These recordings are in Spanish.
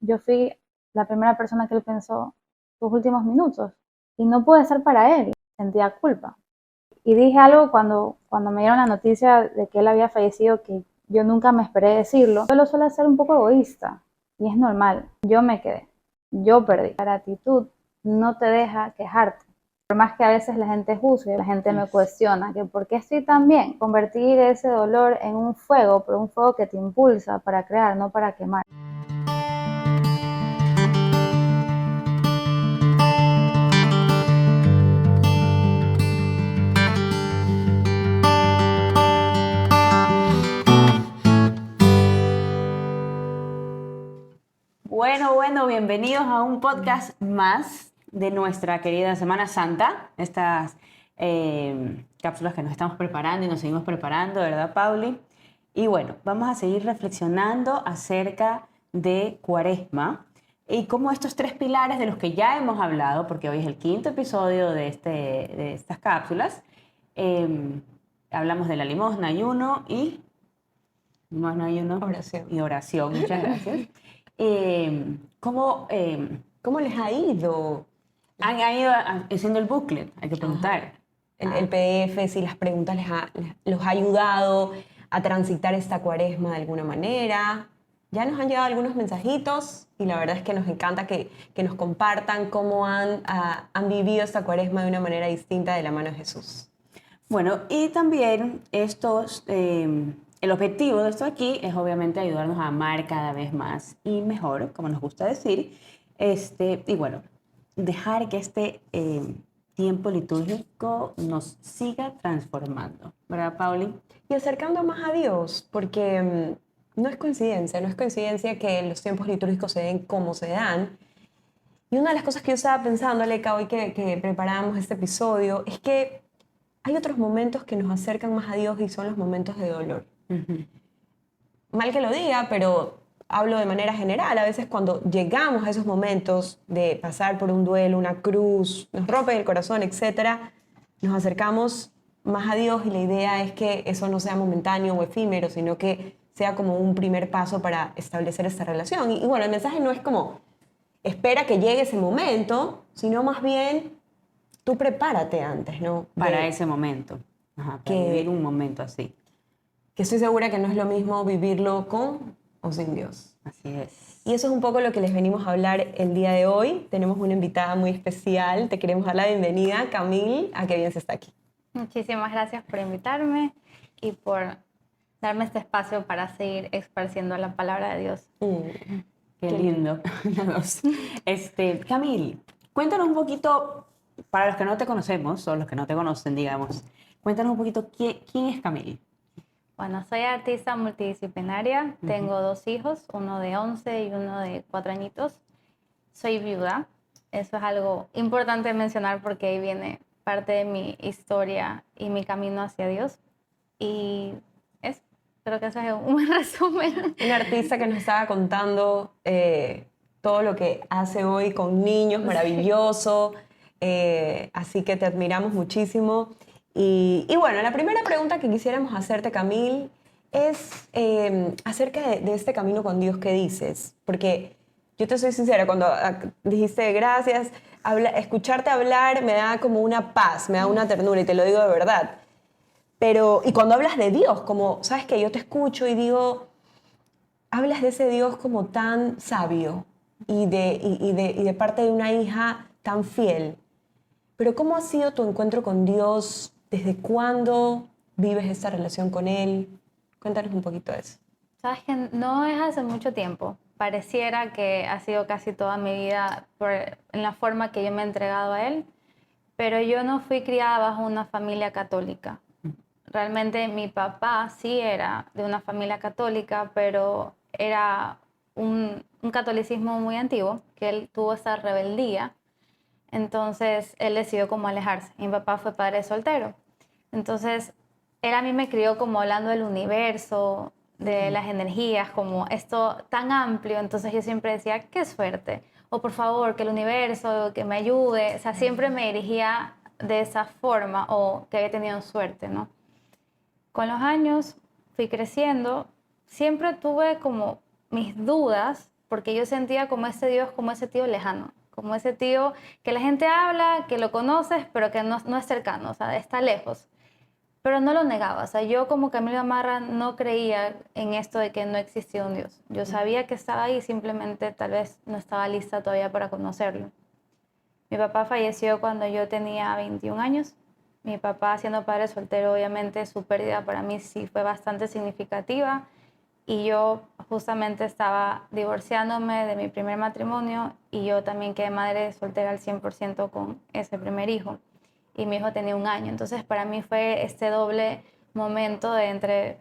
yo fui la primera persona que él pensó sus últimos minutos y no pude ser para él, sentía culpa. Y dije algo cuando me dieron la noticia de que él había fallecido que yo nunca me esperé decirlo. Yo lo suelo ser un poco egoísta y es normal. Yo me quedé, yo perdí. La gratitud no te deja quejarte. Por más que a veces la gente juzgue, la gente me cuestiona que por qué estoy tan bien. Convertir ese dolor en un fuego, pero un fuego que te impulsa para crear, no para quemar. Bueno, bienvenidos a un podcast más de nuestra querida Semana Santa. Estas cápsulas que nos estamos preparando y nos seguimos preparando, ¿verdad, Pauli? Y bueno, vamos a seguir reflexionando acerca de Cuaresma y cómo estos tres pilares de los que ya hemos hablado, porque hoy es el quinto episodio de estas cápsulas, hablamos de la limosna, ayuno y... Limosna, ayuno Oración. y oración. Muchas gracias. ¿Cómo les ha ido? Han ido haciendo el booklet, hay que preguntar. El PDF, si las preguntas los ha ayudado a transitar esta cuaresma de alguna manera. Ya nos han llegado algunos mensajitos y la verdad es que nos encanta que nos compartan cómo han vivido esta cuaresma de una manera distinta de la mano de Jesús. Bueno, y también el objetivo de esto aquí es obviamente ayudarnos a amar cada vez más y mejor, como nos gusta decir, y bueno, dejar que este tiempo litúrgico nos siga transformando, ¿verdad, Pauli? Y acercando más a Dios, porque no es coincidencia que los tiempos litúrgicos se den como se dan. Y una de las cosas que yo estaba pensando, Aleca, hoy que preparábamos este episodio, es que hay otros momentos que nos acercan más a Dios y son los momentos de dolor. Mal que lo diga, pero hablo de manera general. A veces cuando llegamos a esos momentos de pasar por un duelo, una cruz, nos rompe el corazón, etcétera, nos acercamos más a Dios y la idea es que eso no sea momentáneo o efímero, sino que sea como un primer paso para establecer esta relación. Y bueno, el mensaje no es como espera que llegue ese momento, sino más bien tú prepárate antes, ¿no? Para ese momento, para vivir un momento así. Que estoy segura que no es lo mismo vivirlo con o sin Dios. Así es. Y eso es un poco lo que les venimos a hablar el día de hoy. Tenemos una invitada muy especial. Te queremos dar la bienvenida, Camille, a Qué bien se está aquí. Muchísimas gracias por invitarme y por darme este espacio para seguir esparciendo la palabra de Dios. Qué lindo. Camille, cuéntanos un poquito, para los que no te conocemos, o los que no te conocen, digamos, cuéntanos un poquito quién es Camille. Bueno, soy artista multidisciplinaria, tengo 2 hijos, uno de 11 y uno de 4 añitos. Soy viuda, eso es algo importante mencionar porque ahí viene parte de mi historia y mi camino hacia Dios. Y creo que eso es un buen resumen. Un artista que nos estaba contando todo lo que hace hoy con niños, maravilloso. Así que te admiramos muchísimo. Y bueno, la primera pregunta que quisiéramos hacerte, Camille, es acerca de este camino con Dios que dices. Porque yo te soy sincera, cuando dijiste gracias, escucharte hablar me da como una paz, me da una ternura y te lo digo de verdad. Pero, y cuando hablas de Dios, como, ¿sabes qué? Yo te escucho y digo, hablas de ese Dios como tan sabio y de parte de una hija tan fiel. Pero ¿cómo ha sido tu encuentro con Dios? ¿Desde cuándo vives esta relación con Él? Cuéntanos un poquito de eso. Sabes que no es hace mucho tiempo. Pareciera que ha sido casi toda mi vida en la forma que yo me he entregado a Él, pero yo no fui criada bajo una familia católica. Realmente mi papá sí era de una familia católica, pero era un catolicismo muy antiguo, que él tuvo esa rebeldía. Entonces él decidió como alejarse. Mi papá fue padre soltero. Entonces él a mí me crió como hablando del universo, de las energías, como esto tan amplio. Entonces yo siempre decía, qué suerte. O por favor, que el universo, que me ayude. O sea, siempre me dirigía de esa forma o que había tenido suerte, ¿no? Con los años fui creciendo, siempre tuve como mis dudas porque yo sentía como ese Dios, como ese tío lejano, como ese tío que la gente habla, que lo conoces, pero que no es cercano, o sea, está lejos. Pero no lo negaba, o sea, yo como Camila Gamarra no creía en esto de que no existía un Dios. Yo sabía que estaba ahí, simplemente tal vez no estaba lista todavía para conocerlo. Mi papá falleció cuando yo tenía 21 años. Mi papá, siendo padre soltero, obviamente su pérdida para mí sí fue bastante significativa. Y yo justamente estaba divorciándome de mi primer matrimonio y yo también quedé madre soltera al 100% con ese primer hijo. Y mi hijo tenía 1 año. Entonces para mí fue este doble momento de entre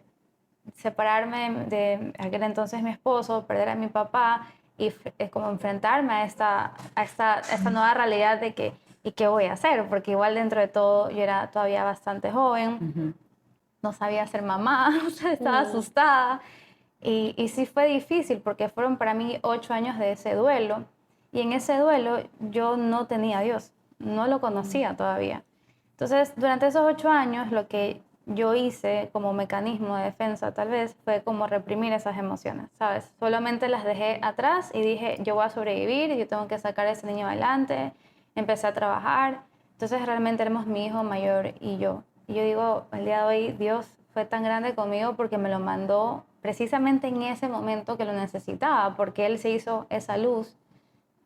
separarme de aquel entonces mi esposo, perder a mi papá y como enfrentarme a esta nueva realidad de que, ¿y qué voy a hacer? Porque igual dentro de todo yo era todavía bastante joven, no sabía ser mamá, o sea, estaba asustada. Y sí fue difícil porque fueron para mí 8 años de ese duelo. Y en ese duelo yo no tenía a Dios, no lo conocía todavía. Entonces, durante esos 8 años, lo que yo hice como mecanismo de defensa tal vez fue como reprimir esas emociones, ¿sabes? Solamente las dejé atrás y dije, yo voy a sobrevivir, yo tengo que sacar a ese niño adelante. Empecé a trabajar. Entonces, realmente éramos mi hijo mayor y yo. Y yo digo, el día de hoy Dios fue tan grande conmigo porque me lo mandó precisamente en ese momento que lo necesitaba, porque Él se hizo esa luz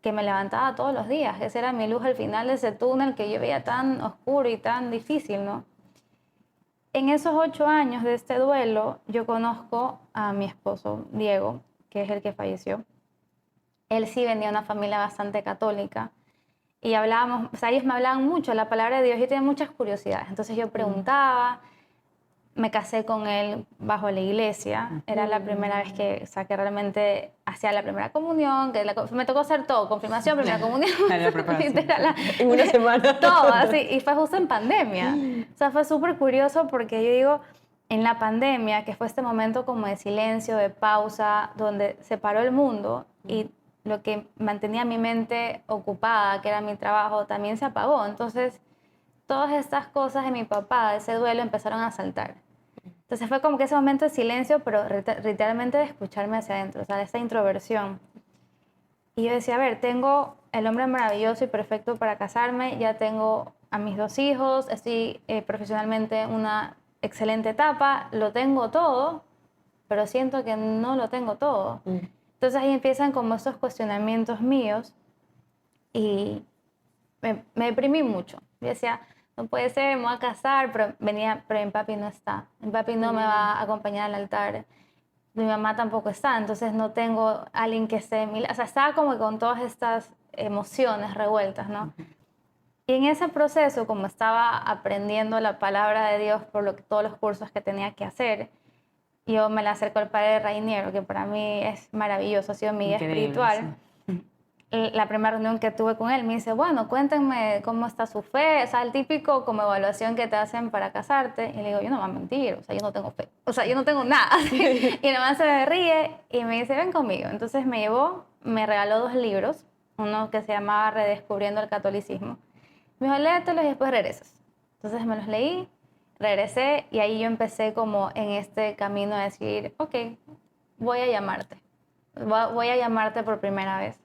que me levantaba todos los días. Esa era mi luz al final de ese túnel que yo veía tan oscuro y tan difícil, ¿no? En esos 8 años de este duelo, yo conozco a mi esposo, Diego, que es el que falleció. Él sí venía de una familia bastante católica y hablábamos, o sea, ellos me hablaban mucho de la palabra de Dios y yo tenía muchas curiosidades. Entonces yo preguntaba, me casé con él bajo la iglesia. Era la primera vez que, o sea, que realmente hacía la primera comunión, que me tocó hacer todo, confirmación, primera comunión, La preparación. literal, En una semana. todo así, y fue justo en pandemia. O sea, fue súper curioso porque yo digo, en la pandemia, que fue este momento como de silencio, de pausa, donde se paró el mundo y lo que mantenía mi mente ocupada, que era mi trabajo, también se apagó. Entonces, todas estas cosas de mi papá, de ese duelo, empezaron a saltar. Entonces fue como que ese momento de silencio, pero literalmente de escucharme hacia adentro, o sea, de esa introversión. Y yo decía, a ver, tengo el hombre maravilloso y perfecto para casarme, ya tengo a mis 2 hijos, estoy profesionalmente en una excelente etapa, lo tengo todo, pero siento que no lo tengo todo. Entonces ahí empiezan como esos cuestionamientos míos y me deprimí mucho. Yo decía, no puede ser, me voy a casar, pero mi papi no está. Mi papi no me va a acompañar al altar. Mi mamá tampoco está, entonces no tengo alguien que esté en mi lado. O sea, estaba como con todas estas emociones revueltas, ¿no? Y en ese proceso, como estaba aprendiendo la palabra de Dios por todos los cursos que tenía que hacer, yo me la acerco al padre Rainiero, que para mí es maravilloso, ha sido mi guía espiritual. Sí. La primera reunión que tuve con él me dice, bueno, cuéntenme cómo está su fe, o sea, el típico como evaluación que te hacen para casarte. Y le digo, yo no voy a mentir, o sea, yo no tengo fe, o sea, yo no tengo nada. Y nada más se me ríe y me dice, ven conmigo. Entonces me llevó, me regaló 2 libros, uno que se llamaba Redescubriendo el Catolicismo. Me dijo, léetelos y después regresas. Entonces me los leí, regresé y ahí yo empecé como en este camino de decir, ok, voy a llamarte, voy a llamarte por primera vez.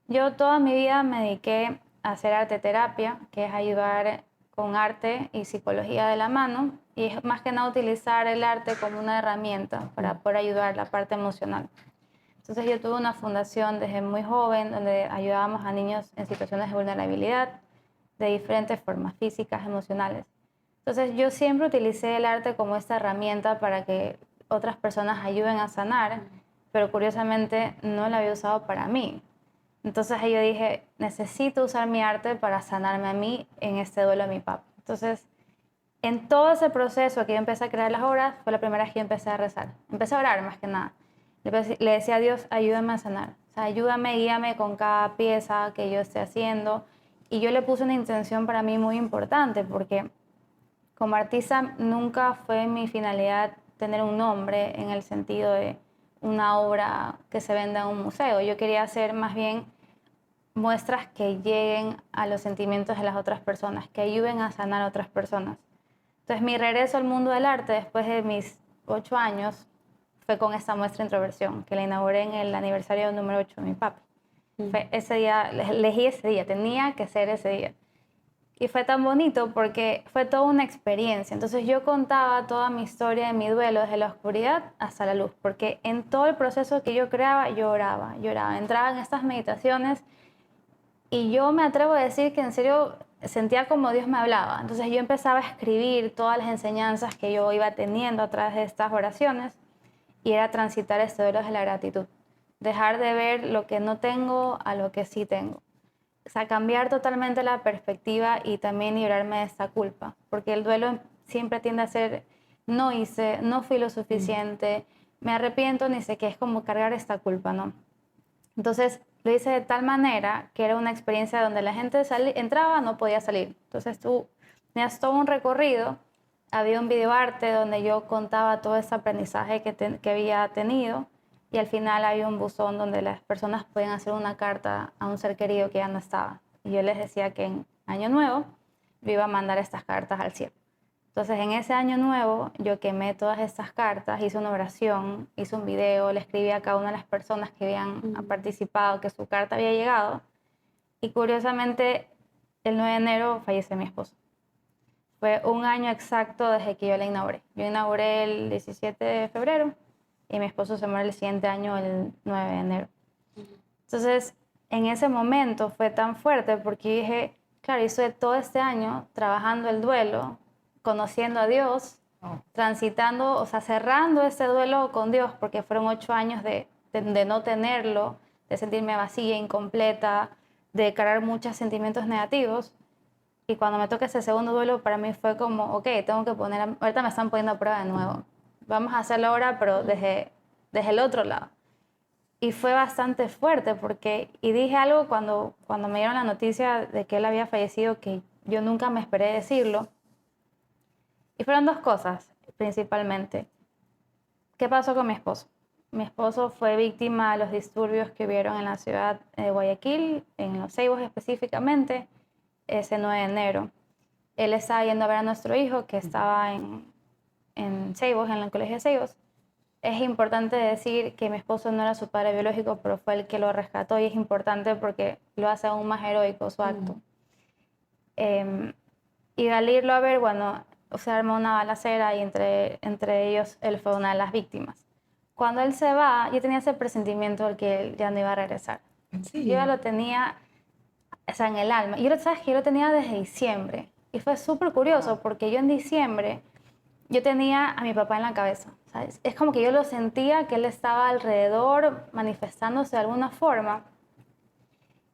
Yo toda mi vida me dediqué a hacer arte terapia, que es ayudar con arte y psicología de la mano, y es más que nada utilizar el arte como una herramienta para poder ayudar la parte emocional. Entonces yo tuve una fundación desde muy joven donde ayudábamos a niños en situaciones de vulnerabilidad de diferentes formas, físicas, emocionales. Entonces yo siempre utilicé el arte como esta herramienta para que otras personas ayuden a sanar, pero curiosamente no la había usado para mí. Entonces ahí yo dije, necesito usar mi arte para sanarme a mí en este duelo de mi papá. Entonces, en todo ese proceso que yo empecé a crear las obras, fue la primera vez que yo empecé a rezar. Empecé a orar más que nada. Le decía a Dios, ayúdame a sanar. O sea, ayúdame, guíame con cada pieza que yo esté haciendo. Y yo le puse una intención para mí muy importante, porque como artista nunca fue mi finalidad tener un nombre en el sentido de una obra que se venda en un museo. Yo quería hacer más bien muestras que lleguen a los sentimientos de las otras personas, que ayuden a sanar a otras personas. Entonces mi regreso al mundo del arte después de mis 8 años fue con esta muestra de introversión, que la inauguré en el aniversario número 8 de mi papi. Fue ese día, elegí ese día, tenía que ser ese día. Y fue tan bonito porque fue toda una experiencia. Entonces yo contaba toda mi historia de mi duelo desde la oscuridad hasta la luz, porque en todo el proceso que yo creaba, lloraba. Entraba en estas meditaciones y yo me atrevo a decir que en serio sentía como Dios me hablaba. Entonces yo empezaba a escribir todas las enseñanzas que yo iba teniendo a través de estas oraciones y era transitar este duelo de la gratitud. Dejar de ver lo que no tengo a lo que sí tengo. O sea, cambiar totalmente la perspectiva y también librarme de esta culpa, porque el duelo siempre tiende a ser, no hice, no fui lo suficiente, me arrepiento, ni sé qué, es como cargar esta culpa, ¿no? Entonces, lo hice de tal manera que era una experiencia donde la gente entraba, no podía salir. Entonces, tú tenías todo un recorrido, había un videoarte donde yo contaba todo ese aprendizaje que había tenido, y al final había un buzón donde las personas podían hacer una carta a un ser querido que ya no estaba. Y yo les decía que en Año Nuevo yo iba a mandar estas cartas al cielo. Entonces, en ese Año Nuevo, yo quemé todas estas cartas, hice una oración, hice un video, le escribí a cada una de las personas que habían participado que su carta había llegado. Y curiosamente, el 9 de enero fallece mi esposo. Fue un año exacto desde que yo la inauguré. Yo inauguré el 17 de febrero y mi esposo se muere el siguiente año, el 9 de enero. Entonces, en ese momento fue tan fuerte porque dije, claro, hice todo este año trabajando el duelo, conociendo a Dios, transitando, o sea, cerrando ese duelo con Dios, porque fueron 8 años de no tenerlo, de sentirme vacía, incompleta, de cargar muchos sentimientos negativos. Y cuando me toca ese segundo duelo, para mí fue como, ok, tengo que ahorita me están poniendo a prueba de nuevo. Vamos a hacerlo ahora, pero desde el otro lado. Y fue bastante fuerte porque, y dije algo cuando me dieron la noticia de que él había fallecido, que yo nunca me esperé decirlo. Y fueron dos cosas, principalmente. ¿Qué pasó con mi esposo? Mi esposo fue víctima de los disturbios que hubieron en la ciudad de Guayaquil, en Los Ceibos específicamente, ese 9 de enero. Él estaba yendo a ver a nuestro hijo que estaba en Ceibos, en el colegio de Ceibos. Es importante decir que mi esposo no era su padre biológico, pero fue el que lo rescató y es importante porque lo hace aún más heroico su acto. Y al irlo a ver, bueno, se armó una balacera y entre ellos él fue una de las víctimas. Cuando él se va, yo tenía ese presentimiento de que él ya no iba a regresar. ¿Sí? Yo ya lo tenía, o sea, en el alma. Y yo, sabes que yo lo tenía desde diciembre. Y fue súper curioso porque yo en diciembre, yo tenía a mi papá en la cabeza, ¿sabes? Es como que yo lo sentía que él estaba alrededor manifestándose de alguna forma.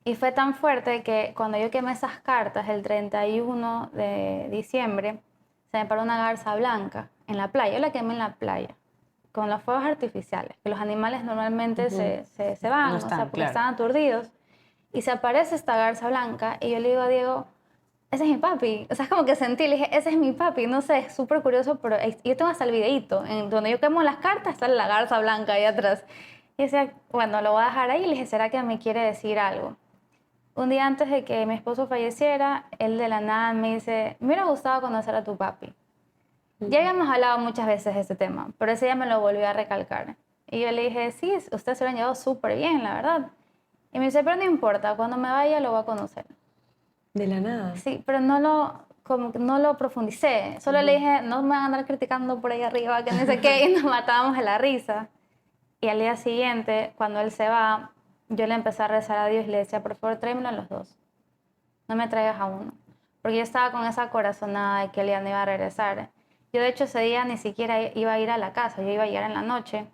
Y fue tan fuerte que cuando yo quemé esas cartas el 31 de diciembre, se me paró una garza blanca en la playa. Yo la quemé en la playa, con los fuegos artificiales, que los animales normalmente se van, No o sea, están, porque claro. están aturdidos. Y se aparece esta garza blanca y yo le digo a Diego, ese es mi papi. O sea, es como que sentí, le dije, ese es mi papi. No sé, es súper curioso, pero yo tengo hasta el videíto, en donde yo quemo las cartas, está la garza blanca ahí atrás. Y decía, bueno, lo voy a dejar ahí. Y le dije, ¿será que me quiere decir algo? Un día antes de que mi esposo falleciera, él de la nada me dice, me hubiera gustado conocer a tu papi. Ya habíamos hablado muchas veces de este tema, pero ese día me lo volvió a recalcar. Y yo le dije, sí, ustedes se lo han llevado súper bien, la verdad. Y me dice, pero no importa, cuando me vaya lo voy a conocer. De la nada. Sí, pero como que no lo profundicé. Solo le dije, no me van a andar criticando por ahí arriba, que no sé qué, y nos matábamos de la risa. Y al día siguiente, cuando él se va, yo le empecé a rezar a Dios y le decía, por favor, tráemelo a los dos. No me traigas a uno. Porque yo estaba con esa corazonada de que él ya no iba a regresar. Yo, de hecho, ese día ni siquiera iba a ir a la casa. Yo iba a llegar en la noche.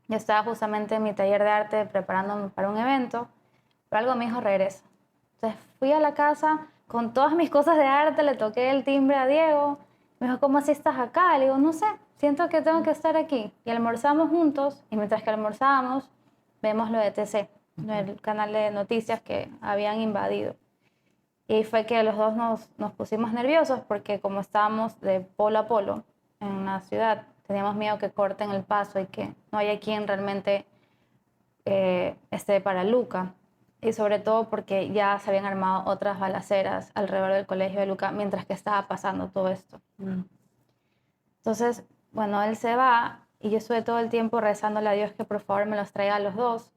Yo estaba justamente en mi taller de arte preparándome para un evento. Pero algo me dijo, regresa. Entonces fui a la casa con todas mis cosas de arte, le toqué el timbre a Diego. Me dijo, ¿cómo así estás acá? Le digo, no sé, siento que tengo que estar aquí. Y almorzamos juntos, y mientras que almorzábamos, vemos lo de TC, el canal de noticias que habían invadido. Y fue que los dos nos pusimos nerviosos porque como estábamos de polo a polo en la ciudad, teníamos miedo que corten el paso y que no haya quien realmente esté para Luca. Y sobre todo porque ya se habían armado otras balaceras alrededor del colegio de Luca mientras que estaba pasando todo esto. Entonces, bueno, él se va Y yo estuve todo el tiempo rezándole a Dios que por favor me los traiga a los dos.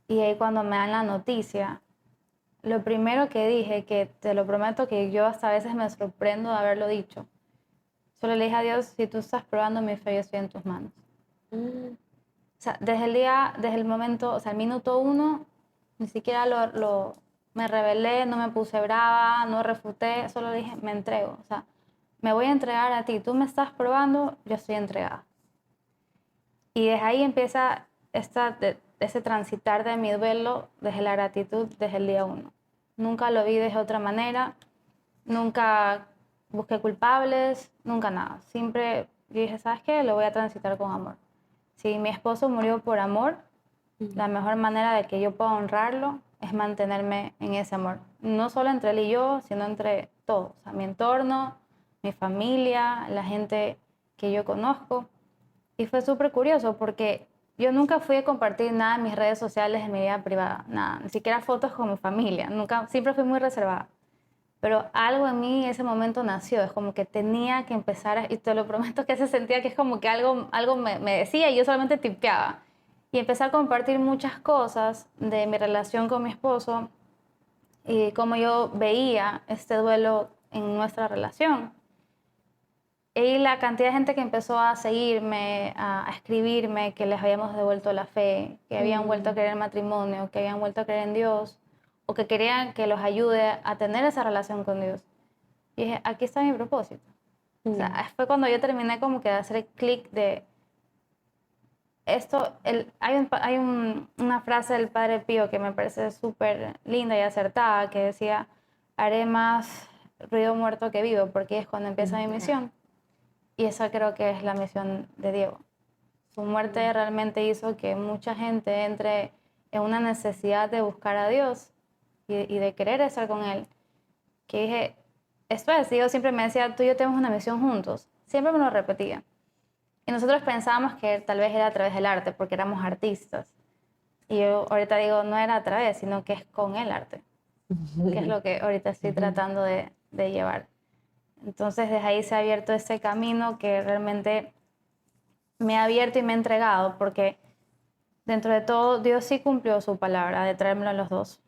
Y ahí cuando me dan la noticia, lo primero que dije, que te lo prometo que yo hasta a veces me sorprendo de haberlo dicho, solo le dije a Dios, si tú estás probando mi fe, yo estoy en tus manos. O sea, desde el momento, o sea, el minuto 1, ni siquiera me rebelé, no me puse brava, no refuté, solo dije, me entrego. O sea, me voy a entregar a ti. Tú me estás probando, yo estoy entregada. Y desde ahí empieza ese transitar de mi duelo desde la gratitud, desde el día 1. Nunca lo vi de otra manera, nunca busqué culpables, nunca nada. Siempre yo dije, ¿sabes qué? Lo voy a transitar con amor. Si mi esposo murió por amor, la mejor manera de que yo pueda honrarlo es mantenerme en ese amor. No solo entre él y yo, sino entre todos. O sea, mi entorno, mi familia, la gente que yo conozco. Y fue súper curioso porque yo nunca fui a compartir nada en mis redes sociales, en mi vida privada, nada, ni siquiera fotos con mi familia, nunca, siempre fui muy reservada. Pero algo en mí en ese momento nació, es como que tenía que empezar, y te lo prometo que se sentía que es como que algo me decía y yo solamente tipeaba. Y empecé a compartir muchas cosas de mi relación con mi esposo y cómo yo veía este duelo en nuestra relación. Y la cantidad de gente que empezó a seguirme, a escribirme, que les habíamos devuelto la fe, que habían vuelto a creer en el matrimonio, que habían vuelto a creer en Dios, o que querían que los ayude a tener esa relación con Dios. Y dije, aquí está mi propósito. O sea, fue cuando yo terminé como que de hacer el clic de esto. Hay una frase del Padre Pío que me parece súper linda y acertada, que decía, haré más ruido muerto que vivo, porque es cuando empieza mi misión. Y esa creo que es la misión de Diego. Su muerte realmente hizo que mucha gente entre en una necesidad de buscar a Dios y de querer estar con Él. Que dije, esto es, Dios siempre me decía, tú y yo tenemos una misión juntos. Siempre me lo repetía. Y nosotros pensábamos que tal vez era a través del arte, porque éramos artistas. Y yo ahorita digo, no era a través, sino que es con el arte. Que es lo que ahorita estoy tratando de llevar. Entonces, desde ahí se ha abierto ese camino que realmente me ha abierto y me ha entregado, porque dentro de todo, Dios sí cumplió su palabra de traérmelo a los dos.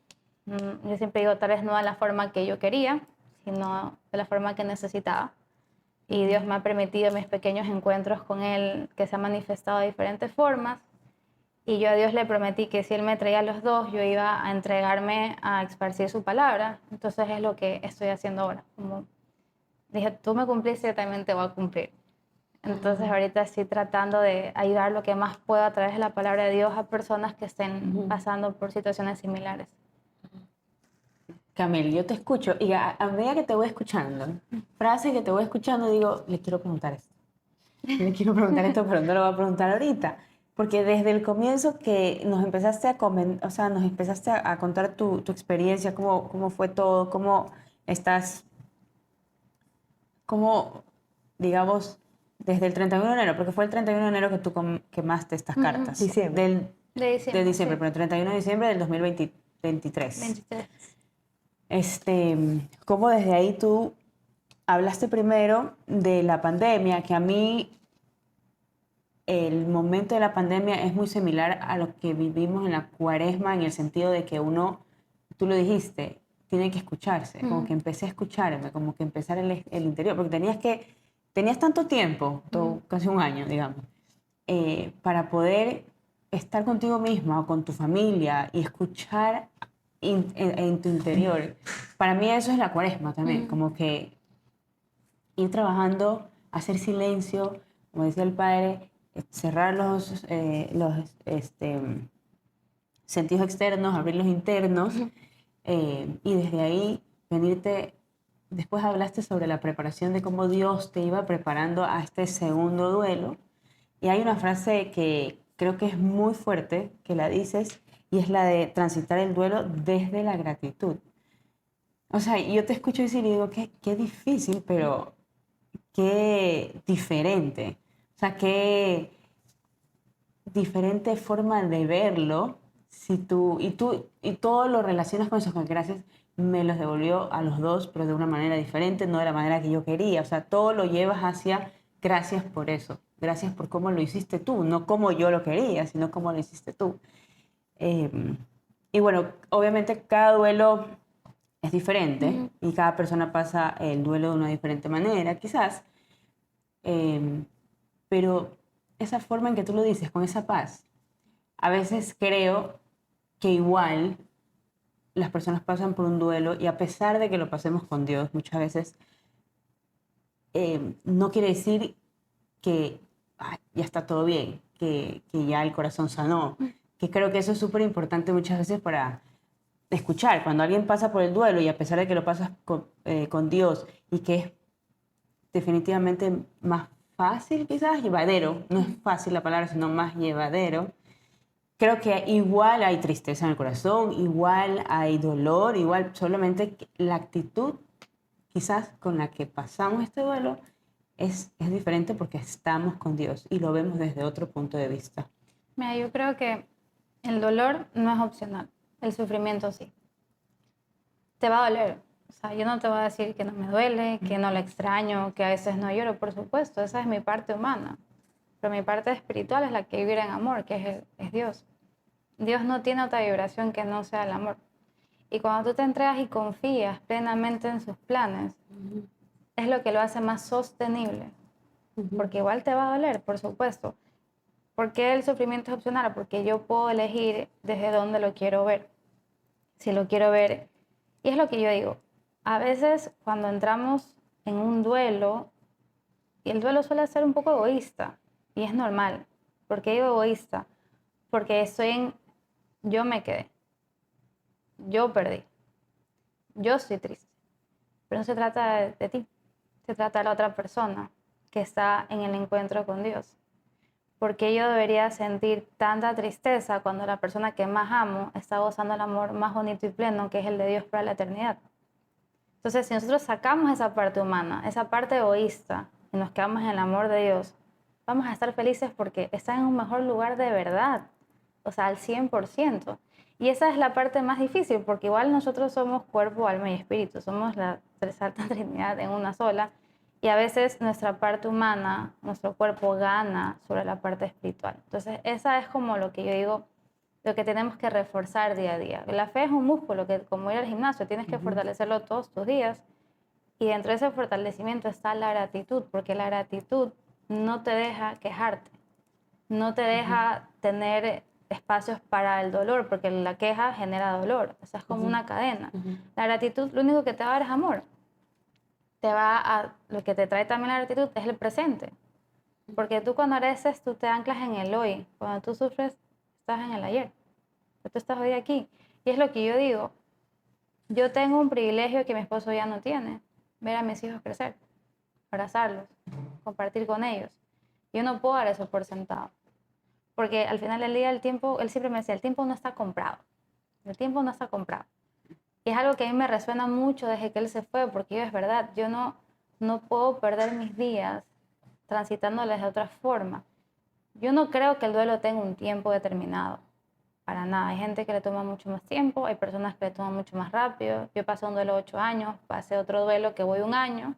Yo siempre digo, tal vez no de la forma que yo quería, sino de la forma que necesitaba. Y Dios me ha permitido mis pequeños encuentros con Él, que se han manifestado de diferentes formas. Y yo a Dios le prometí que si Él me traía a los dos, yo iba a entregarme a esparcir su palabra. Entonces es lo que estoy haciendo ahora. Como dije, tú me cumpliste, yo también te voy a cumplir. Entonces ahorita estoy tratando de ayudar lo que más puedo a través de la palabra de Dios a personas que estén pasando por situaciones similares. Camil, yo te escucho y a medida que te voy escuchando, frase que te voy escuchando, digo, le quiero preguntar esto. Le quiero preguntar esto, pero no lo voy a preguntar ahorita. Porque desde el comienzo que nos empezaste nos empezaste a contar tu experiencia, cómo fue todo, cómo estás, cómo, digamos, desde el 31 de enero, porque fue el 31 de enero que tú quemaste estas cartas. Diciembre. De diciembre. De diciembre, Sí. pero el 31 de diciembre del 2023. 23. Cómo desde ahí tú hablaste primero de la pandemia, que a mí el momento de la pandemia es muy similar a lo que vivimos en la cuaresma, en el sentido de que uno, tú lo dijiste, tiene que escucharse, como que empecé a escucharme, como que empezar el interior, porque tenías tanto tiempo, casi un año, digamos, para poder estar contigo misma o con tu familia y escuchar en tu interior. Para mí eso es la cuaresma también, como que ir trabajando, hacer silencio, como decía el padre, cerrar los sentidos externos, abrir los internos, y desde ahí venirte. Después hablaste sobre la preparación, de cómo Dios te iba preparando a este segundo duelo. Y hay una frase que creo que es muy fuerte, que la dices, y es la de transitar el duelo desde la gratitud. O sea, yo te escucho decir y digo, qué difícil, pero qué diferente. O sea, qué diferente forma de verlo. Si y todo lo relacionas con eso, con gracias, me los devolvió a los dos, pero de una manera diferente, no de la manera que yo quería. O sea, todo lo llevas hacia gracias por eso. gracias por cómo lo hiciste tú, no como yo lo quería, sino cómo lo hiciste tú. Y bueno, obviamente cada duelo es diferente y cada persona pasa el duelo de una diferente manera, quizás. Pero esa forma en que tú lo dices, con esa paz, a veces creo que igual las personas pasan por un duelo y a pesar de que lo pasemos con Dios, muchas veces no quiere decir que ay, ya está todo bien, que ya el corazón sanó. Que creo que eso es súper importante muchas veces para escuchar. Cuando alguien pasa por el duelo y a pesar de que lo pasas con Dios y que es definitivamente más fácil, quizás llevadero, no es fácil la palabra, sino más llevadero, creo que igual hay tristeza en el corazón, igual hay dolor, igual solamente la actitud quizás con la que pasamos este duelo es diferente porque estamos con Dios y lo vemos desde otro punto de vista. Mira, yo creo que el dolor no es opcional, el sufrimiento sí. Te va a doler. O sea, yo no te voy a decir que no me duele, que no lo extraño, que a veces no lloro, por supuesto, esa es mi parte humana. Pero mi parte espiritual es la que vive en amor, que es Dios. Dios no tiene otra vibración que no sea el amor. Y cuando tú te entregas y confías plenamente en sus planes, es lo que lo hace más sostenible. Porque igual te va a doler, por supuesto. ¿Por qué el sufrimiento es opcional? Porque yo puedo elegir desde dónde lo quiero ver. Si lo quiero ver, y es lo que yo digo, a veces cuando entramos en un duelo, y el duelo suele ser un poco egoísta, y es normal. ¿Por qué digo egoísta? Porque estoy en, yo me quedé, yo perdí, yo estoy triste. Pero no se trata de ti, se trata de la otra persona que está en el encuentro con Dios. Porque yo debería sentir tanta tristeza cuando la persona que más amo está gozando el amor más bonito y pleno, que es el de Dios para la eternidad? Entonces, si nosotros sacamos esa parte humana, esa parte egoísta, y nos quedamos en el amor de Dios, vamos a estar felices porque están en un mejor lugar de verdad, o sea, al 100%. Y esa es la parte más difícil, porque igual nosotros somos cuerpo, alma y espíritu, somos la Santa Trinidad en una sola, y a veces nuestra parte humana, nuestro cuerpo gana sobre la parte espiritual. Entonces, esa es como lo que yo digo, lo que tenemos que reforzar día a día. La fe es un músculo que, como ir al gimnasio, tienes que fortalecerlo todos tus días. Y dentro de ese fortalecimiento está la gratitud, porque la gratitud no te deja quejarte, no te deja tener espacios para el dolor, porque la queja genera dolor. O sea, es como una cadena. La gratitud lo único que te va a dar es amor. Lo que te trae también la gratitud es el presente. Porque tú cuando agradeces, tú te anclas en el hoy. Cuando tú sufres, estás en el ayer. Tú estás hoy aquí. Y es lo que yo digo. Yo tengo un privilegio que mi esposo ya no tiene. Ver a mis hijos crecer, abrazarlos, compartir con ellos. Yo no puedo dar eso por sentado. Porque al final del día el tiempo, él siempre me decía, el tiempo no está comprado. El tiempo no está comprado. Y es algo que a mí me resuena mucho desde que él se fue, porque es verdad, yo no puedo perder mis días transitándoles de otra forma. Yo no creo que el duelo tenga un tiempo determinado, para nada. Hay gente que le toma mucho más tiempo, hay personas que le toman mucho más rápido. Yo pasé un duelo 8 años, pasé otro duelo que voy 1 año,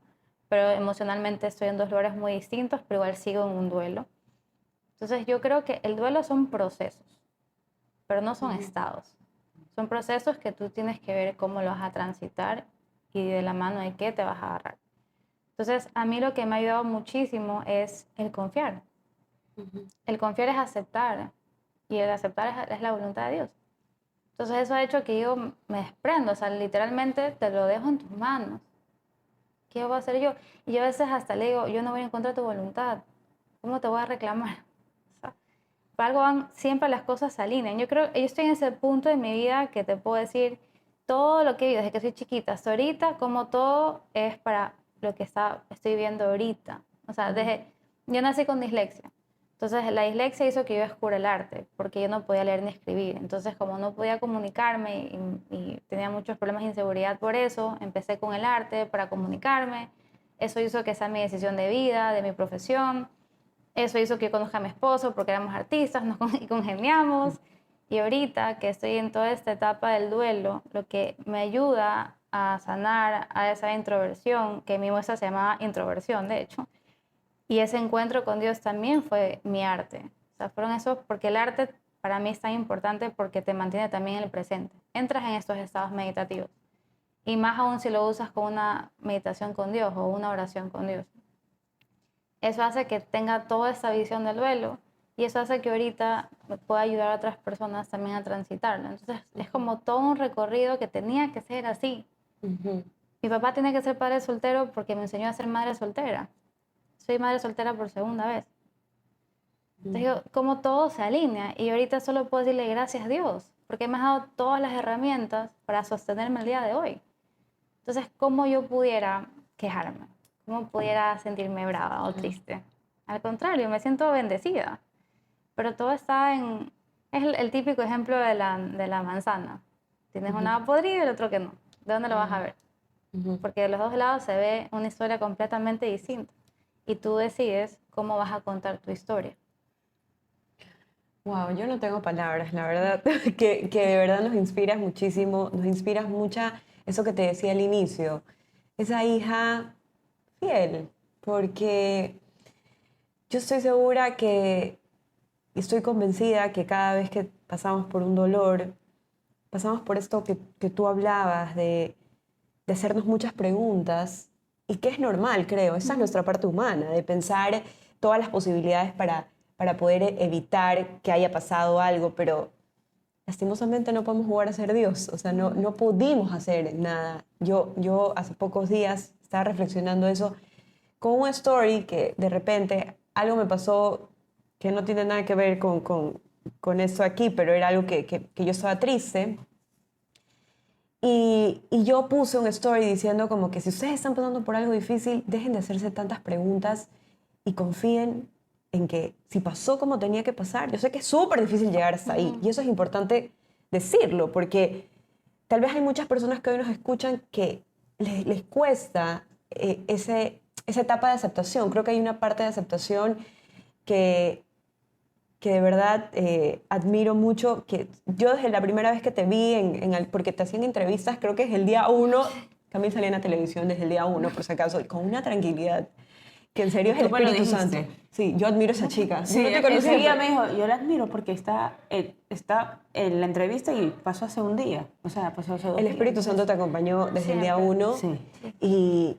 pero emocionalmente estoy en 2 lugares muy distintos, pero igual sigo en un duelo. Entonces yo creo que el duelo son procesos, pero no son estados. Son procesos que tú tienes que ver cómo los vas a transitar y de la mano de qué te vas a agarrar. Entonces, a mí lo que me ha ayudado muchísimo es el confiar. El confiar es aceptar y el aceptar es la voluntad de Dios. Entonces, eso ha hecho que yo me desprendo, o sea, literalmente te lo dejo en tus manos. ¿Qué voy a hacer yo? Y yo a veces hasta le digo, yo no voy a encontrar tu voluntad. ¿Cómo te voy a reclamar? O sea, para algo van, siempre las cosas se alinean. Yo creo, yo estoy en ese punto de mi vida que te puedo decir todo lo que he vivido desde que soy chiquita hasta ahorita, como todo es para lo que estoy viendo ahorita. O sea, yo nací con dislexia. Entonces, la dislexia hizo que yo descubra el arte, porque yo no podía leer ni escribir. Entonces, como no podía comunicarme y tenía muchos problemas de inseguridad por eso, empecé con el arte para comunicarme. Eso hizo que sea mi decisión de vida, de mi profesión. Eso hizo que yo conozca a mi esposo porque éramos artistas, nos congeniamos. Y ahorita que estoy en toda esta etapa del duelo, lo que me ayuda a sanar a esa introversión, que mi muestra se llama introversión, de hecho, Y ese encuentro con Dios también fue mi arte. O sea, fueron esos, porque el arte para mí es tan importante porque te mantiene también en el presente. Entras en estos estados meditativos. Y más aún si lo usas con una meditación con Dios o una oración con Dios. Eso hace que tenga toda esa visión del duelo y eso hace que ahorita pueda ayudar a otras personas también a transitarlo. Entonces es como todo un recorrido que tenía que ser así. Mi papá tiene que ser padre soltero porque me enseñó a ser madre soltera. Soy madre soltera por segunda vez. Entonces digo, como todo se alinea y ahorita solo puedo decirle gracias a Dios porque me ha dado todas las herramientas para sostenerme el día de hoy. Entonces, ¿cómo yo pudiera quejarme? ¿Cómo pudiera sentirme brava o triste? Al contrario, me siento bendecida. Pero todo está en... Es el típico ejemplo de la manzana. Tienes un lado podrido y el otro que no. ¿De dónde lo vas a ver? Porque de los dos lados se ve una historia completamente distinta. Y tú decides cómo vas a contar tu historia. Wow, yo no tengo palabras, la verdad, que de verdad nos inspiras muchísimo, nos inspiras mucha, eso que te decía al inicio, esa hija fiel, porque yo estoy segura que, y estoy convencida que cada vez que pasamos por un dolor, pasamos por esto que tú hablabas, de hacernos muchas preguntas, y que es normal, creo, esa es nuestra parte humana, de pensar todas las posibilidades para poder evitar que haya pasado algo, pero lastimosamente no podemos jugar a ser Dios, o sea, no pudimos hacer nada. Yo hace pocos días estaba reflexionando eso con una story que de repente algo me pasó que no tiene nada que ver con esto aquí, pero era algo que yo estaba triste. Y yo puse un story diciendo como que si ustedes están pasando por algo difícil, dejen de hacerse tantas preguntas y confíen en que si pasó como tenía que pasar, yo sé que es súper difícil llegar hasta ahí y eso es importante decirlo porque tal vez hay muchas personas que hoy nos escuchan que les cuesta esa etapa de aceptación. Creo que hay una parte de aceptación que, que de verdad admiro mucho, que yo desde la primera vez que te vi, porque te hacían entrevistas, creo que es el día uno, también salí en la televisión desde el día uno, por si acaso, y con una tranquilidad, que en serio es el Tú me lo Espíritu dijiste. Santo. Sí, yo admiro a esa chica. Sí, No te conocía, enseguida pero me dijo, yo la admiro porque está en la entrevista y pasó hace un día. O sea, pasó hace 2 el días. Espíritu Santo te acompañó desde el día Siempre. uno Sí. y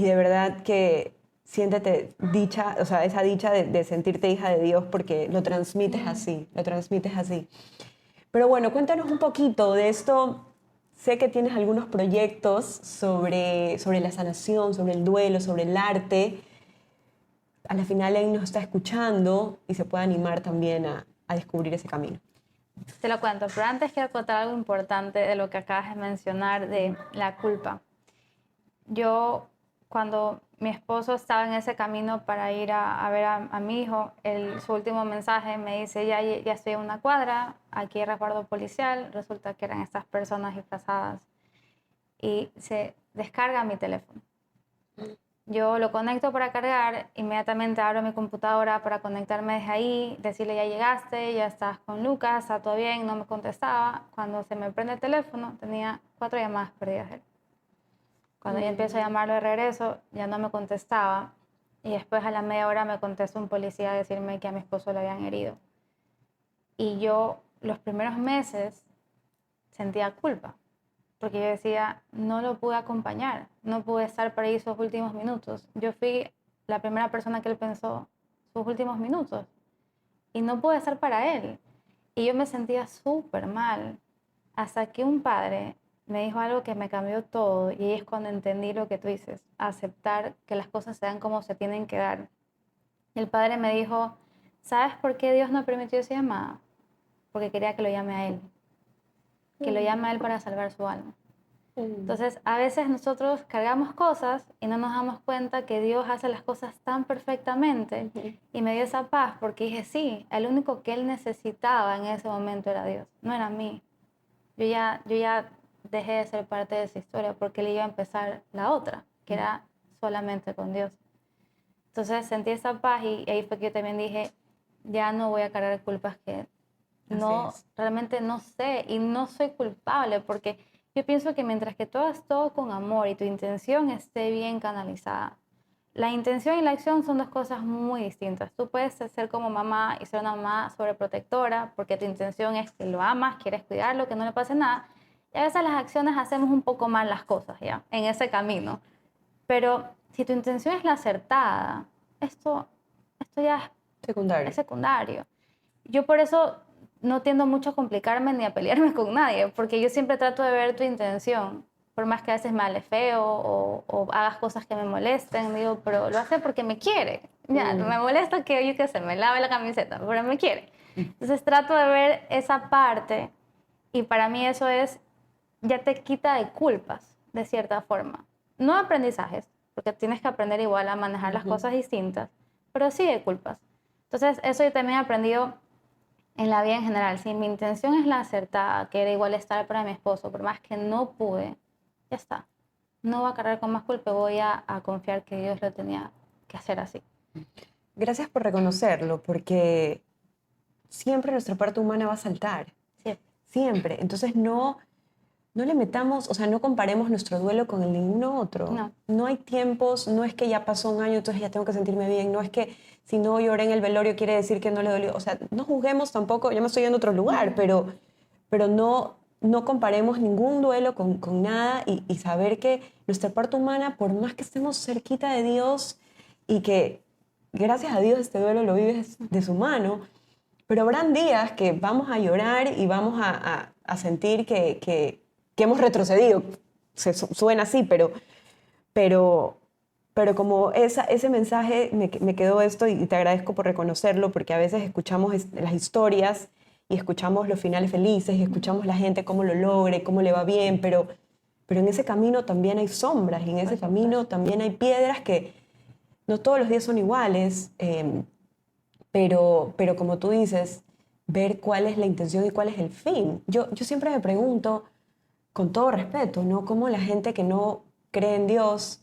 de verdad que siéntete dicha, o sea, esa dicha de sentirte hija de Dios porque lo transmites así, lo transmites así. Pero bueno, cuéntanos un poquito de esto. Sé que tienes algunos proyectos sobre la sanación, sobre el duelo, sobre el arte. A la final él nos está escuchando y se puede animar también a descubrir ese camino. Te lo cuento, pero antes quiero contar algo importante de lo que acabas de mencionar de la culpa. Yo, cuando mi esposo estaba en ese camino para ir a ver a mi hijo, su último mensaje me dice, ya estoy en una cuadra, aquí hay resguardo policial, resulta que eran estas personas disfrazadas y se descarga mi teléfono. Yo lo conecto para cargar, inmediatamente abro mi computadora para conectarme desde ahí, decirle ya llegaste, ya estás con Lucas, está todo bien, no me contestaba. Cuando se me prende el teléfono tenía 4 llamadas perdidas de él. Cuando yo empiezo a llamarlo de regreso, ya no me contestaba. Y después a la media hora me contesta un policía a decirme que a mi esposo lo habían herido. Y yo los primeros meses sentía culpa, porque yo decía, no lo pude acompañar, no pude estar para ahí esos últimos minutos. Yo fui la primera persona que él pensó sus últimos minutos y no pude estar para él. Y yo me sentía súper mal hasta que un padre me dijo algo que me cambió todo y ahí es cuando entendí lo que tú dices, aceptar que las cosas se dan como se tienen que dar. El padre me dijo, ¿sabes por qué Dios no permitió esa llamada? Porque quería que lo llame a él, que lo llame a él para salvar su alma. Entonces, a veces nosotros cargamos cosas y no nos damos cuenta que Dios hace las cosas tan perfectamente y me dio esa paz porque dije, sí, el único que él necesitaba en ese momento era Dios, no era mí. Yo ya dejé de ser parte de esa historia porque él iba a empezar la otra, que era solamente con Dios. Entonces sentí esa paz y ahí fue que yo también dije, ya no voy a cargar culpas que no, realmente no sé y no soy culpable porque yo pienso que mientras que tú hagas todo con amor y tu intención esté bien canalizada, La intención y la acción son dos cosas muy distintas. Tú puedes ser como mamá y ser una mamá sobreprotectora porque tu intención es que lo amas, quieres cuidarlo, que no le pase nada. Y a veces las acciones hacemos un poco mal las cosas, ¿ya? En ese camino. Pero si tu intención es la acertada, esto ya es Secundario. secundario. Yo por eso no tiendo mucho a complicarme ni a pelearme con nadie, porque yo siempre trato de ver tu intención, por más que a veces me hable feo o hagas cosas que me molesten, digo, pero lo hace porque me quiere. Ya, me molesta que yo qué sé, me lave la camiseta, pero me quiere. Entonces trato de ver esa parte y para mí eso es, ya te quita de culpas, de cierta forma. No aprendizajes, porque tienes que aprender igual a manejar las cosas distintas, pero sí de culpas. Entonces eso yo también he aprendido en la vida en general. Si mi intención es la acertada, que era igual estar para mi esposo, por más que no pude, ya está. No voy a cargar con más culpa, voy a confiar que Dios lo tenía que hacer así. Gracias por reconocerlo, porque siempre nuestra parte humana va a saltar. Sí. Siempre. Entonces no le metamos, o sea, no comparemos nuestro duelo con el de ningún otro. No. No hay tiempos, no es que ya pasó un año, entonces ya tengo que sentirme bien, no es que si no lloré en el velorio quiere decir que no le dolió. O sea, no juzguemos tampoco, yo me estoy yendo a otro lugar, pero no comparemos ningún duelo con nada y saber que nuestra parte humana, por más que estemos cerquita de Dios y que gracias a Dios este duelo lo vives de su mano, pero habrán días que vamos a llorar y vamos a sentir que hemos retrocedido. Suena así, pero como ese mensaje me quedó esto y te agradezco por reconocerlo, porque a veces escuchamos las historias y escuchamos los finales felices y escuchamos la gente cómo lo logre, cómo le va bien, pero en ese camino también hay sombras y en ese camino también hay piedras que no todos los días son iguales, pero como tú dices, ver cuál es la intención y cuál es el fin. Yo siempre me pregunto, con todo respeto, ¿no? Cómo la gente que no cree en Dios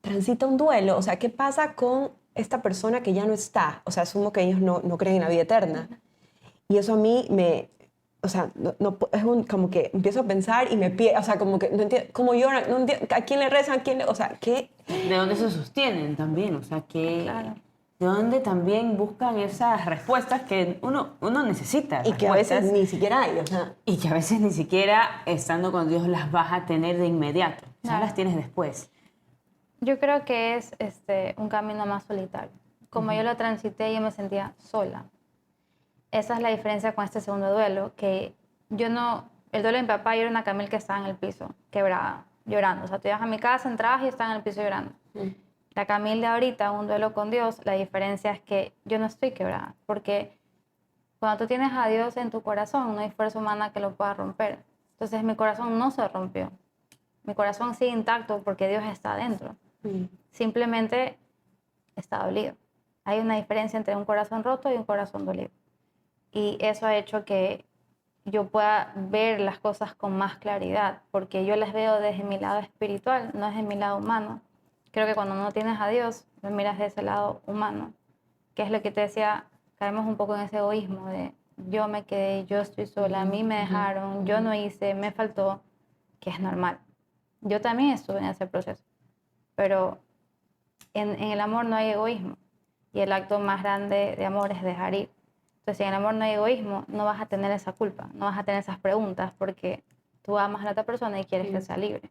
transita un duelo. O sea, ¿qué pasa con esta persona que ya no está? O sea, asumo que ellos no creen en la vida eterna. Y eso a mí o sea, es como que empiezo a pensar y o sea, como que no entiendo, cómo lloran, no entiendo, ¿a quién le rezan? O sea, ¿qué? ¿De dónde se sostienen también? O sea, Claro. ¿de dónde también buscan esas respuestas que uno necesita? Y que a veces respuestas, ni siquiera hay, o sea. y que a veces ni siquiera estando con Dios las vas a tener de inmediato. O sea, Claro. las tienes después. Yo creo que es un camino más solitario. Como yo lo transité, yo me sentía sola. Esa es la diferencia con este segundo duelo, que el duelo de mi papá, yo era una Camil que estaba en el piso, quebrada, llorando. O sea, tú ibas a mi casa, entrabas y estaba en el piso llorando. La Camil de ahorita, un duelo con Dios, la diferencia es que yo no estoy quebrada, porque cuando tú tienes a Dios en tu corazón, no hay fuerza humana que lo pueda romper. Entonces mi corazón no se rompió. Mi corazón sigue intacto porque Dios está adentro. Simplemente está dolido. Hay una diferencia entre un corazón roto y un corazón dolido. Y eso ha hecho que yo pueda ver las cosas con más claridad, porque yo las veo desde mi lado espiritual, no desde mi lado humano. Creo que cuando no tienes a Dios, lo miras de ese lado humano, que es lo que te decía, caemos un poco en ese egoísmo de yo me quedé, yo estoy sola, a mí me dejaron, yo no hice, me faltó, que es normal. Yo también estuve en ese proceso, pero en el amor no hay egoísmo y el acto más grande de amor es dejar ir. Entonces, si en el amor no hay egoísmo, no vas a tener esa culpa, no vas a tener esas preguntas porque tú amas a la otra persona y quieres que sea libre.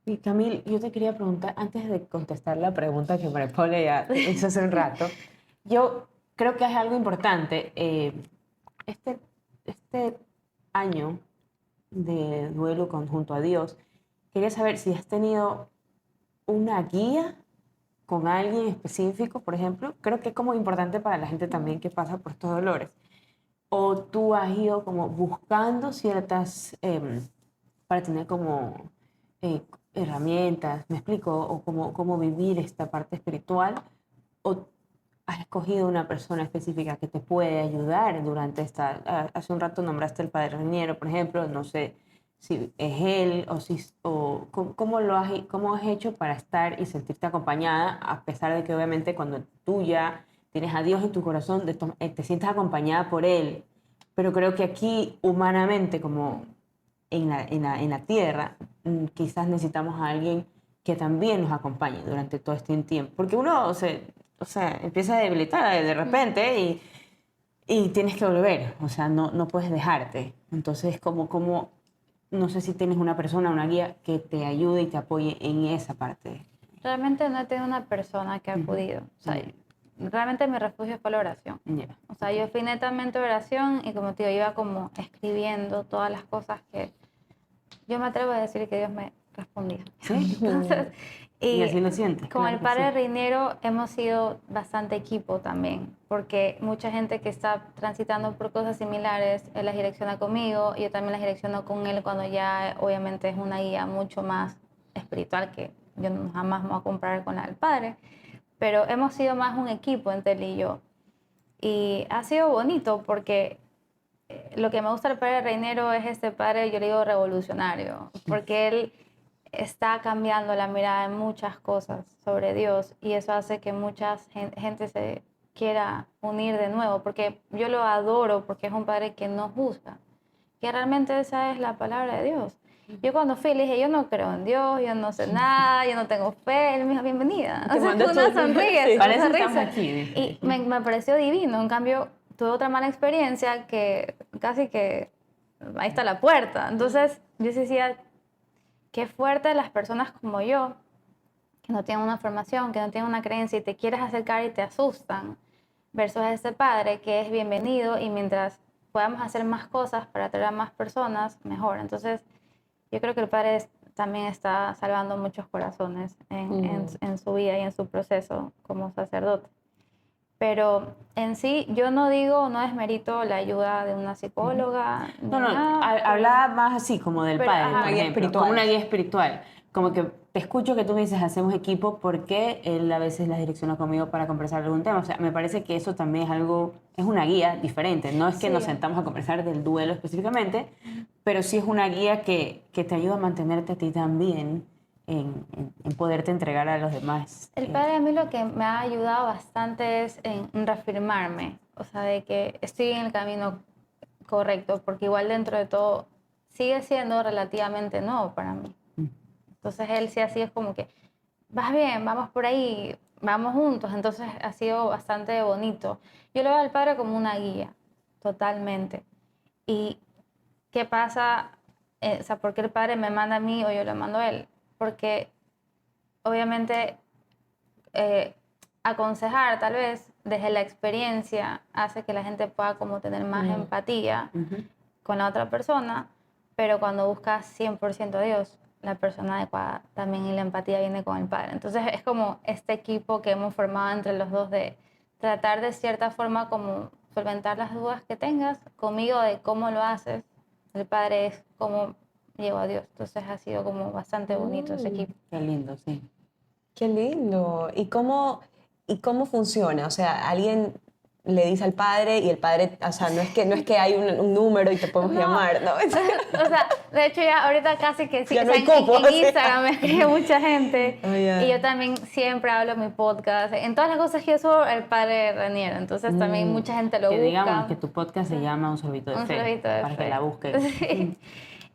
Y Camil, yo te quería preguntar, antes de contestar la pregunta que María Paula ya hizo hace un rato, yo creo que es algo importante. Este año de duelo junto a Dios, quería saber si has tenido una guía con alguien específico, por ejemplo. Creo que es como importante para la gente también que pasa por estos dolores. O tú has ido como buscando ciertas, para tener como herramientas, me explico, o cómo vivir esta parte espiritual, o has escogido una persona específica que te puede ayudar durante hace un rato nombraste el Padre Raniero, por ejemplo, no sé si es él o cómo has hecho para estar y sentirte acompañada, a pesar de que obviamente cuando tú ya tienes a Dios en tu corazón, te sientes acompañada por Él, pero creo que aquí humanamente, como en la tierra, quizás necesitamos a alguien que también nos acompañe durante todo este tiempo. Porque uno o sea, empieza a debilitar de repente y tienes que volver, o sea, no puedes dejarte. Entonces, como, no sé si tienes una persona, una guía que te ayude y te apoye en esa parte. Realmente no he tenido una persona que ha acudido. O sea, realmente mi refugio fue la oración. Ya. O sea, yo fui netamente oración y como te digo, iba como escribiendo todas las cosas que yo me atrevo a decir que Dios me respondía. ¿Sí? Entonces, Y así lo sientes. con claro el que padre sí. Reinero hemos sido bastante equipo también, porque mucha gente que está transitando por cosas similares, él las direcciona conmigo, y yo también las direcciono con él cuando ya obviamente es una guía mucho más espiritual que yo jamás me voy a comparar con la del padre, pero hemos sido más un equipo entre él y yo. Y ha sido bonito porque lo que me gusta del padre Reinero es este padre, yo le digo revolucionario, porque él está cambiando la mirada en muchas cosas sobre Dios y eso hace que mucha gente se quiera unir de nuevo, porque yo lo adoro porque es un padre que no juzga, que realmente esa es la palabra de Dios. Yo cuando fui le dije, yo no creo en Dios, yo no sé nada, yo no tengo fe. Él me dijo, bienvenida. Te O sea, mandó una tú. sonrisa, Sí. una Para eso sonrisa. estamos aquí, dice. Y me pareció divino. En cambio, tuve otra mala experiencia que casi que ahí está la puerta. Entonces, yo sí decía, qué fuerte las personas como yo, que no tienen una formación, que no tienen una creencia y te quieres acercar y te asustan, versus este padre que es bienvenido y mientras podamos hacer más cosas para atraer a más personas, mejor. Entonces, yo creo que el padre también está salvando muchos corazones en su vida y en su proceso como sacerdote. Pero en sí, yo no digo, no desmerito la ayuda de una psicóloga, ni No, nada, hablaba más así, como del pero, padre, ajá, por Una guía ejemplo, espiritual. como una guía espiritual. Como que te escucho que tú me dices, hacemos equipo porque él a veces las direcciona conmigo para conversar algún tema. O sea, me parece que eso también es algo, es una guía diferente. No es que sí. nos sentamos a conversar del duelo específicamente, pero sí es una guía que te ayuda a mantenerte a ti también en poderte entregar a los demás. El padre a mí lo que me ha ayudado bastante es en reafirmarme, o sea, de que estoy en el camino correcto, porque igual dentro de todo sigue siendo relativamente nuevo para mí. Entonces él sí así es como que, vas bien, vamos por ahí, vamos juntos, entonces ha sido bastante bonito. Yo lo veo al padre como una guía, totalmente. ¿Y qué pasa? O sea, ¿por qué el padre me manda a mí o yo le mando a él? Porque obviamente aconsejar tal vez desde la experiencia hace que la gente pueda como tener más empatía con la otra persona, pero cuando buscas 100% a Dios, la persona adecuada también y la empatía viene con el Padre. Entonces es como este equipo que hemos formado entre los dos de tratar de cierta forma como solventar las dudas que tengas conmigo de cómo lo haces. El Padre es cómo llego a Dios. Entonces ha sido como bastante bonito ese equipo. Qué lindo, sí. Qué lindo. ¿Y cómo funciona? O sea, alguien le dice al padre y el padre, o sea, no es que hay un número y te podemos No. llamar, ¿no? O sea, de hecho ya ahorita casi que sí, Ya o no sea, hay cupo, en o sea. Instagram me escribe mucha gente Oh, ya. y yo también siempre hablo en mi podcast, en todas las cosas que yo subo, el padre Raniero, entonces también mucha gente lo Que busca. digamos que tu podcast se llama Un sorbito de Un fe, sorbito de para fe. que la busquen. Sí.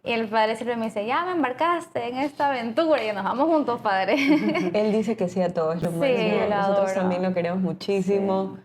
Y el padre siempre me dice, ya me embarcaste en esta aventura y nos vamos juntos, padre. Él dice que sí a todo, es lo Sí, máximo. lo Nosotros adoro. también lo queremos muchísimo.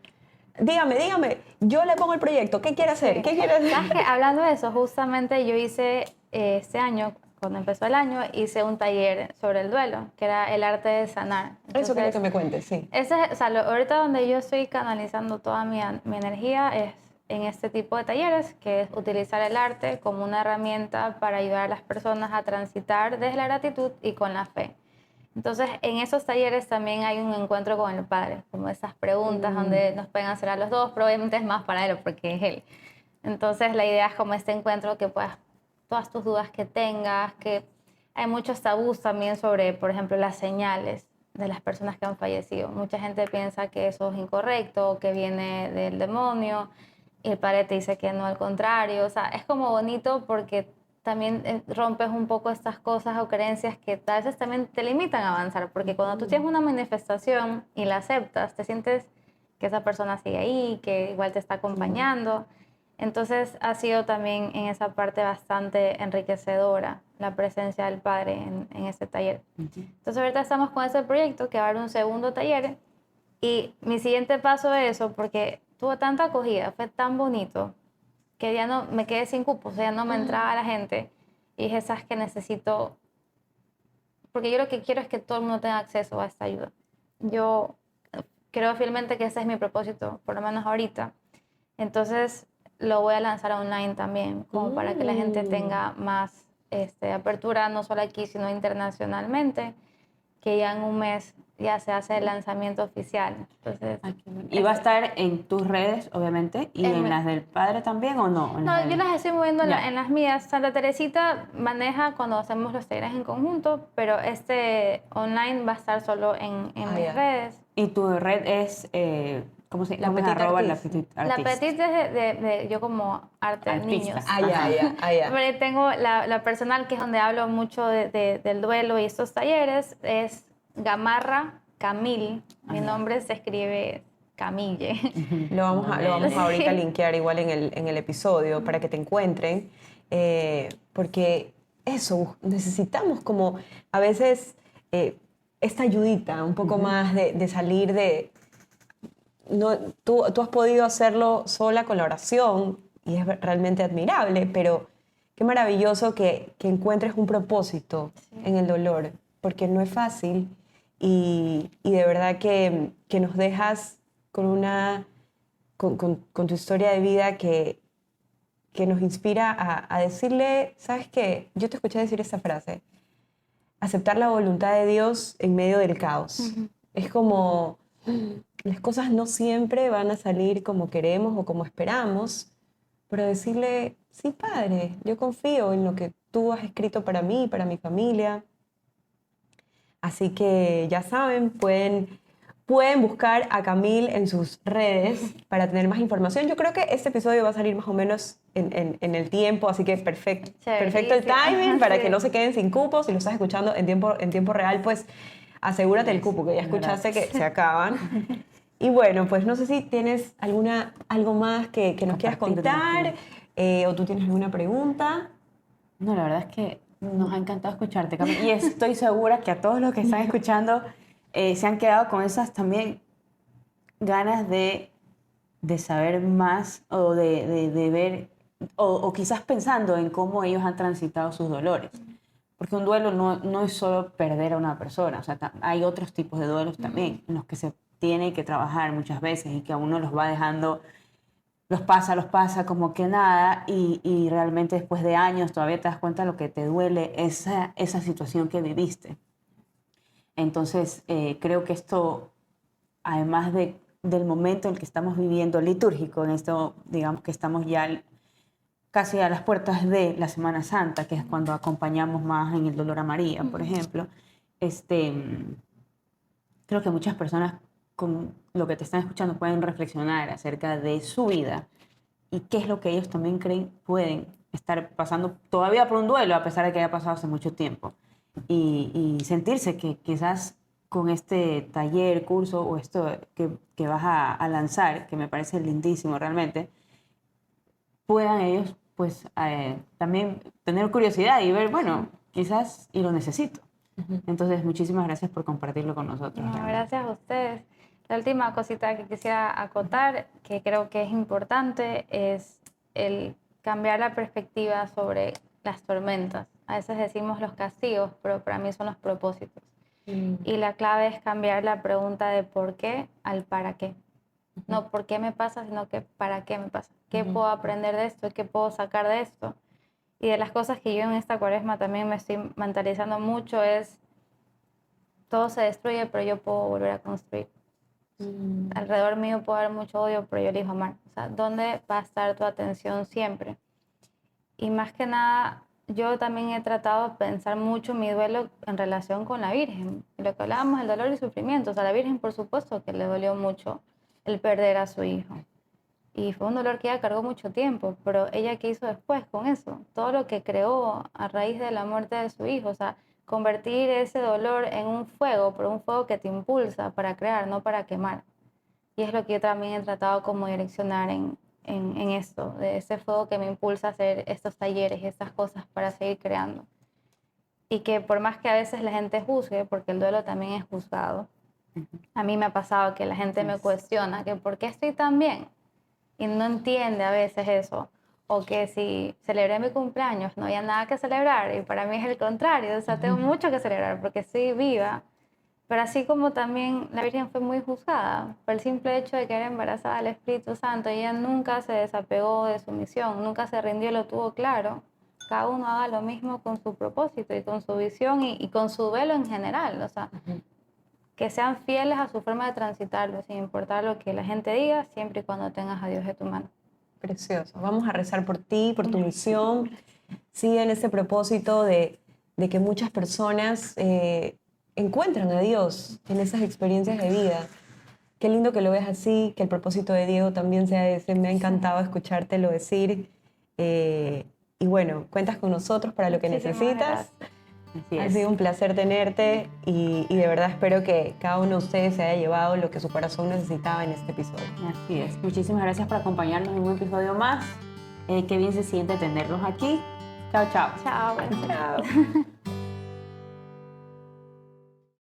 Dígame, yo le pongo el proyecto, ¿qué quiere hacer? Sí. ¿Qué quiere hacer? ¿Sabes qué? Hablando de eso, justamente yo hice este año, cuando empezó el año, hice un taller sobre el duelo, que era el arte de sanar. Eso quería Entonces, que me cuentes, sí. o sea, ahorita donde yo estoy canalizando toda mi energía es en este tipo de talleres, que es utilizar el arte como una herramienta para ayudar a las personas a transitar desde la gratitud y con la fe. Entonces, en esos talleres también hay un encuentro con el Padre, como esas preguntas donde nos pueden hacer a los dos, pero obviamente es más para él porque es él. Entonces, la idea es como este encuentro que puedas, todas tus dudas que tengas, que hay muchos tabús también sobre, por ejemplo, las señales de las personas que han fallecido. Mucha gente piensa que eso es incorrecto, que viene del demonio, y el Padre te dice que no, al contrario. O sea, es como bonito porque también rompes un poco estas cosas o creencias que a veces también te limitan a avanzar, porque cuando tú tienes una manifestación y la aceptas, te sientes que esa persona sigue ahí, que igual te está acompañando. Entonces ha sido también en esa parte bastante enriquecedora la presencia del Padre en ese taller. Entonces ahorita estamos con ese proyecto que va a haber un segundo taller y mi siguiente paso es eso, porque tuvo tanta acogida, fue tan bonito, que ya no me quedé sin cupos, o sea, ya no me entraba la gente y dije, sabes que necesito, porque yo lo que quiero es que todo el mundo tenga acceso a esta ayuda. Yo creo fielmente que ese es mi propósito, por lo menos ahorita. Entonces lo voy a lanzar online también, como para que la gente tenga más apertura, no solo aquí, sino internacionalmente, que ya en un mes ya se hace el lanzamiento oficial. Entonces, ¿Y va a estar en tus redes, obviamente, y en mi- las del padre también o no? No, yo las estoy moviendo Ya. en las mías. Santa Teresita maneja cuando hacemos los talleres en conjunto, pero este online va a estar solo en mis ya. redes. ¿Y tu red es, cómo se La cómo es? Petite Arroba la Artiste. Petite La Artiste. Petit es de yo como arte de Artista. niños. Ah, ya, Ajá. ya, ah, ya. Pero tengo la personal, que es donde hablo mucho del duelo y estos talleres, es Gamarra Camil. Mi nombre se escribe Camille. Lo vamos a ahorita Sí. linkear igual en el episodio para que te encuentren, porque eso, necesitamos como a veces esta ayudita, un poco más de salir de... No, tú has podido hacerlo sola con la oración y es realmente admirable, pero qué maravilloso que encuentres un propósito en el dolor, porque no es fácil y de verdad que nos dejas con una con tu historia de vida que nos inspira a decirle, ¿sabes qué? Yo te escuché decir esta frase, aceptar la voluntad de Dios en medio del caos. Es como, las cosas no siempre van a salir como queremos o como esperamos, pero decirle, sí, Padre, yo confío en lo que tú has escrito para mí, para mi familia. Así que ya saben, pueden buscar a Camille en sus redes para tener más información. Yo creo que este episodio va a salir más o menos en el tiempo, así que perfecto el timing para Sí. que no se queden sin cupos. Si lo estás escuchando en tiempo real, pues asegúrate el cupo, que ya escuchaste que se acaban. Y bueno, pues no sé si tienes algo más que nos quieras contar o tú tienes alguna pregunta. No, la verdad es que nos ha encantado escucharte, Camila. Y estoy segura que a todos los que están escuchando se han quedado con esas también ganas de saber más o de ver, o quizás pensando en cómo ellos han transitado sus dolores. Porque un duelo no es solo perder a una persona, o sea, hay otros tipos de duelos también en los que se tiene que trabajar muchas veces y que a uno los va dejando, los pasa como que nada y realmente después de años todavía te das cuenta de lo que te duele esa situación que viviste. Entonces, creo que esto, además del momento en el que estamos viviendo litúrgico, en esto, digamos que estamos ya casi a las puertas de la Semana Santa, que es cuando acompañamos más en el dolor a María, por ejemplo, creo que muchas personas con lo que te están escuchando pueden reflexionar acerca de su vida y qué es lo que ellos también creen pueden estar pasando todavía por un duelo, a pesar de que haya pasado hace mucho tiempo. Y sentirse que quizás con este taller, curso o esto que vas a lanzar, que me parece lindísimo realmente, puedan ellos pues también tener curiosidad y ver, bueno, quizás y lo necesito. Entonces, muchísimas gracias por compartirlo con nosotros. No, realmente. gracias a ustedes. La última cosita que quisiera acotar, que creo que es importante, es el cambiar la perspectiva sobre las tormentas. A veces decimos los castigos, pero para mí son los propósitos. Y la clave es cambiar la pregunta de por qué al para qué. No por qué me pasa, sino que para qué me pasa. ¿Qué puedo aprender de esto? ¿Qué puedo sacar de esto? Y de las cosas que yo en esta cuaresma también me estoy mentalizando mucho es, todo se destruye, pero yo puedo volver a construir. Alrededor mío puede haber mucho odio, pero yo elijo amar. O sea, ¿dónde va a estar tu atención siempre? Y más que nada, yo también he tratado de pensar mucho mi duelo en relación con la Virgen. Lo que hablábamos, el dolor y sufrimiento. O sea, a la Virgen, por supuesto, que le dolió mucho el perder a su hijo. Y fue un dolor que ella cargó mucho tiempo, pero ella, ¿qué hizo después con eso? Todo lo que creó a raíz de la muerte de su hijo, o sea, convertir ese dolor en un fuego, pero un fuego que te impulsa para crear, no para quemar. Y es lo que yo también he tratado como direccionar en en esto, de ese fuego que me impulsa a hacer estos talleres y estas cosas para seguir creando. Y que por más que a veces la gente juzgue, porque el duelo también es juzgado, a mí me ha pasado que la gente me cuestiona que por qué estoy tan bien y no entiende a veces eso, o que si celebré mi cumpleaños no había nada que celebrar y para mí es el contrario, o sea, tengo mucho que celebrar porque estoy viva, pero así como también la Virgen fue muy juzgada por el simple hecho de que era embarazada del Espíritu Santo, ella nunca se desapegó de su misión, nunca se rindió, lo tuvo claro. Cada uno haga lo mismo con su propósito y con su visión y con su velo en general, o sea, que sean fieles a su forma de transitarlo, sin importar lo que la gente diga, siempre y cuando tengas a Dios de tu mano. Precioso. Vamos a rezar por ti, por tu misión. Sigue en ese propósito de que muchas personas encuentran a Dios en esas experiencias de vida. Qué lindo que lo veas así, que el propósito de Diego también sea ese. Me ha encantado escuchártelo decir. Y bueno, cuentas con nosotros para lo que Muchísimas necesitas. gracias. Así Ha es. sido un placer tenerte y de verdad espero que cada uno de ustedes se haya llevado lo que su corazón necesitaba en este episodio. Así es. Muchísimas gracias por acompañarnos en un episodio más. Qué bien se siente tenerlos aquí. Chao, chao. Chao. Chao.